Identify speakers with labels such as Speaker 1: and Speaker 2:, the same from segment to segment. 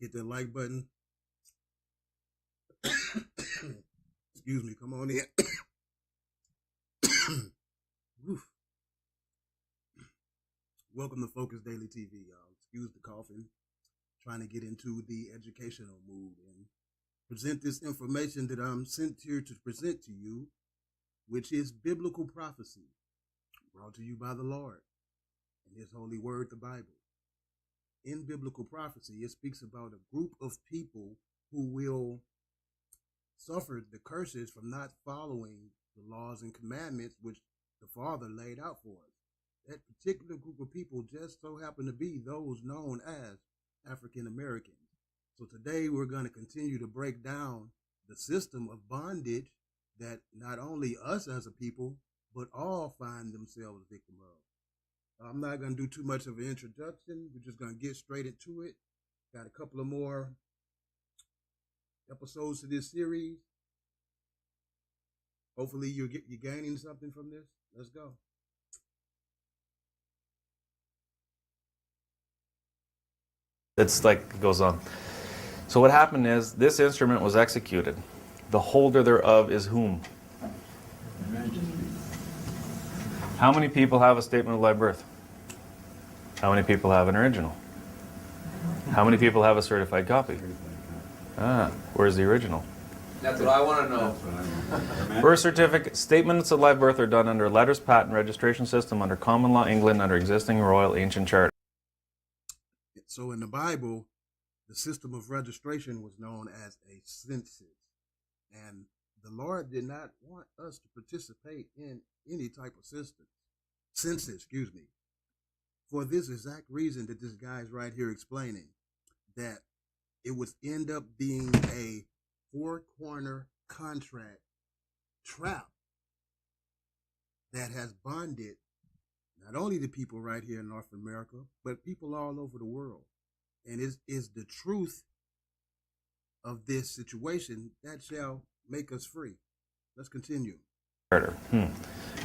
Speaker 1: Hit that like button. Excuse me. Come on in. Welcome to Focus Daily TV, y'all. Excuse the coughing. Trying to get into the educational mood and present this information that I'm sent here to present to you, which is biblical prophecy, brought to you by the Lord and His holy word, the Bible. In biblical prophecy, it speaks about a group of people who will suffer the curses from not following the laws and commandments which the Father laid out for us. That particular group of people just so happen to be those known as African Americans. So today we're going to continue to break down the system of bondage that not only us as a people, but all find themselves victim of. I'm not going to do too much of an introduction. We're just going to get straight into it. Got a couple of more episodes to this series. Hopefully you're gaining something from this. Let's go.
Speaker 2: It's like it goes on. So what happened is this instrument was executed. The holder thereof is whom? How many people have a statement of live birth? How many people have an original? How many people have a certified copy? Where's the original?
Speaker 3: That's what I want to know.
Speaker 2: Birth certificate, statements of live birth are done under letters, patent, registration system, under common law England, under existing royal ancient charter.
Speaker 1: So in the Bible, the system of registration was known as a census. And the Lord did not want us to participate in any type of census, for this exact reason that this guy is right here explaining, that it would end up being a four-corner contract trap that has bonded not only the people right here in North America, but people all over the world. And is the truth of this situation that shall make us free. Let's continue.
Speaker 2: Charter.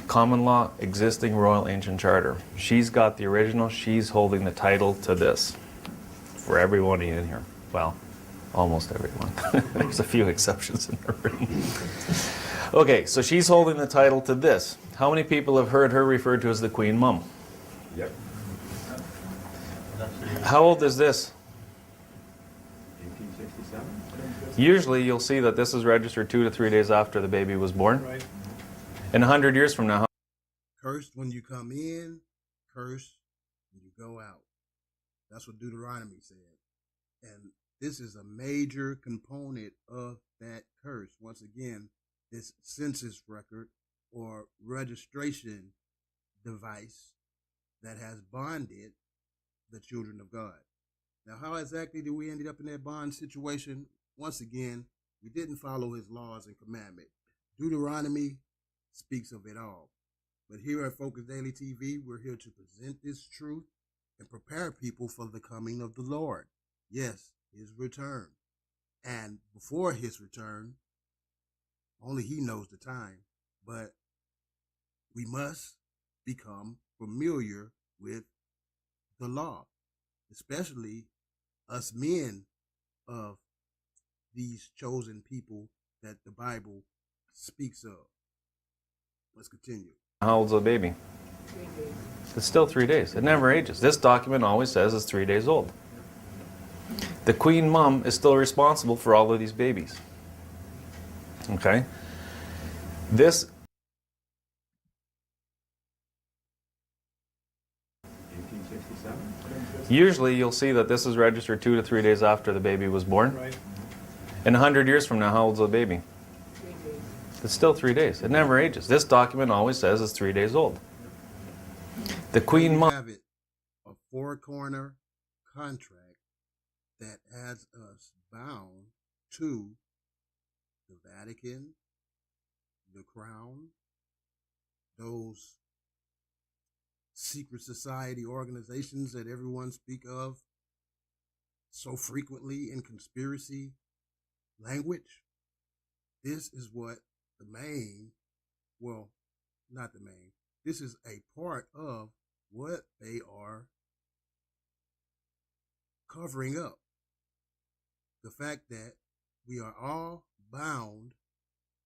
Speaker 2: Common law, existing royal ancient charter. She's got the original. She's holding the title to this. For everyone in here. Well, almost everyone. There's a few exceptions in the room. Okay, so she's holding the title to this. How many people have heard her referred to as the Queen Mum?
Speaker 4: Yep.
Speaker 2: How old is this?
Speaker 4: 1867.
Speaker 2: Usually you'll see that this is registered 2 to 3 days after the baby was born.
Speaker 4: Right.
Speaker 2: In 100 years from now,
Speaker 1: Cursed when you come in, cursed when you go out. That's what Deuteronomy said. And this is a major component of that curse. Once again, this census record or registration device that has bonded the children of God. Now, how exactly did we end up in that bond situation? Once again, we didn't follow his laws and commandments. Deuteronomy speaks of it all. But here at Focus Daily TV, we're here to present this truth and prepare people for the coming of the Lord. Yes, his return. And before his return, only he knows the time, but we must become familiar with the law, especially us men of these chosen people that the Bible speaks of. Let's continue.
Speaker 2: how old's the baby? It's still 3 days. It never ages. This document always says it's 3 days old. The Queen Mum is still responsible for all of these babies. Okay? This
Speaker 4: 1867.
Speaker 2: usually you'll see that this is registered 2 to 3 days after the baby was born.
Speaker 4: Right.
Speaker 2: In 100 years from now, how old's the baby? It's still 3 days. It never ages. This document always says it's 3 days old. The Queen
Speaker 1: We
Speaker 2: Mum.
Speaker 1: have it, a four-corner contract that has us bound to the Vatican, the Crown, those secret society organizations that everyone speak of so frequently in conspiracy language. This is what the main, well, not the main, this is a part of what they are covering up. the fact that we are all bound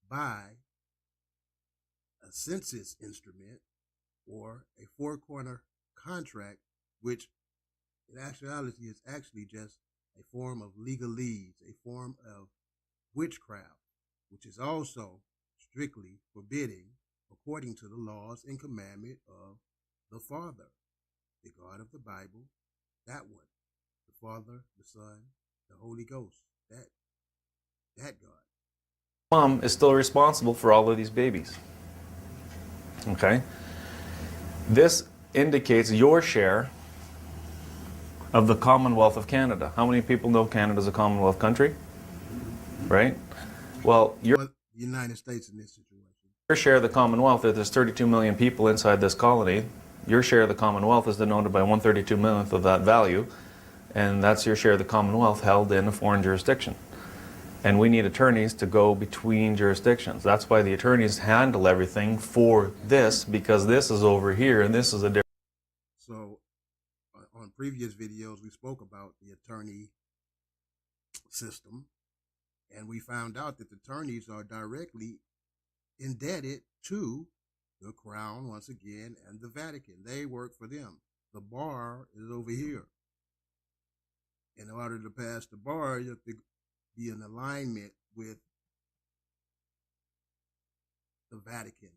Speaker 1: by a census instrument or a four-corner contract, which in actuality is actually just a form of legalese, a form of witchcraft, which is also strictly forbidding according to the laws and commandment of the Father, the God of the Bible, that one, the Father, the Son, the Holy Ghost, that God.
Speaker 2: Mom is still responsible for all of these babies. Okay? This indicates your share of the Commonwealth of Canada. How many people know Canada's a Commonwealth country? Right? Well, your
Speaker 1: Well, the United States in this situation.
Speaker 2: share of the Commonwealth, if there's 32 million people inside this colony, your share of the Commonwealth is denoted by 132 millionth of that value, and that's your share of the Commonwealth held in a foreign jurisdiction. And we need attorneys to go between jurisdictions. That's why the attorneys handle everything for this, because this is over here and this is a different.
Speaker 1: So on previous videos, we spoke about the attorney system, and we found out that the attorneys are directly indebted to the Crown, once again, and the Vatican. They work for them. The bar is over here. In order to pass the bar, you have to be in alignment with the Vatican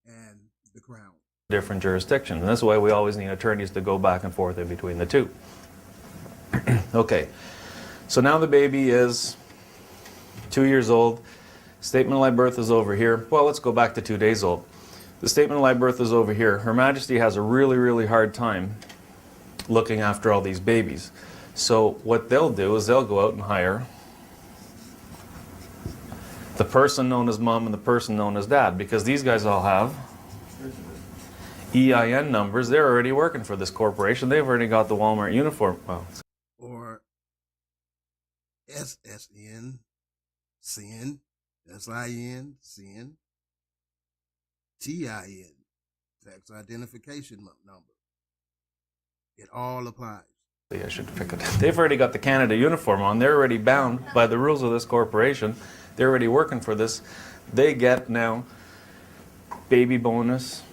Speaker 1: and the Crown.
Speaker 2: Different jurisdiction. And that's why we always need attorneys to go back and forth in between the two. Okay, so now the baby is 2 years old. Statement of live birth is over here. Well, let's go back to 2 days old. The statement of live birth is over here. Her Majesty has a really, really hard time looking after all these babies. So what they'll do is they'll go out and hire the person known as mom and the person known as dad, because these guys all have EIN numbers. They're already working for this corporation. They've already got the Walmart uniform. Well,
Speaker 1: Or SSN, SIN, SIN, SIN, TIN, tax identification number. It all applies.
Speaker 2: I should pick it. They've already got the Canada uniform on. They're already bound by the rules of this corporation. They're already working for this. They get now baby bonus,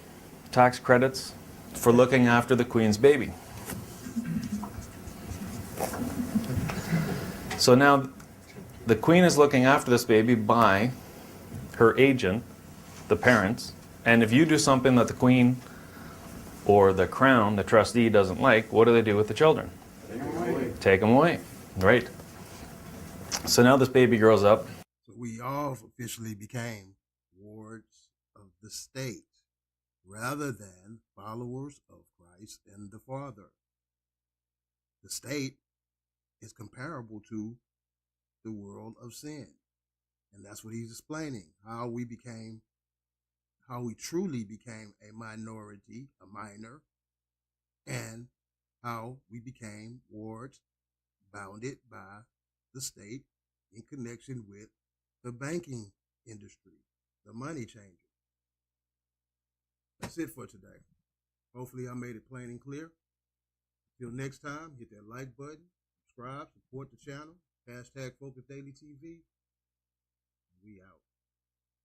Speaker 2: tax credits for looking after the Queen's baby. So now the Queen is looking after this baby by her agent, the parents, and if you do something that the Queen or the Crown, the trustee, doesn't like, what do they do with the children? Take them away. Right. So now this baby grows up.
Speaker 1: So we all officially became wards of the state rather than followers of Christ and the Father. The state is comparable to the world of sin. And that's what he's explaining, how we truly became a minority, a minor, and how we became wards bounded by the state in connection with the banking industry, the money changer. That's it for today. Hopefully I made it plain and clear. Till next time, hit that like button, subscribe, support the channel, #FocusDailyTV. We out.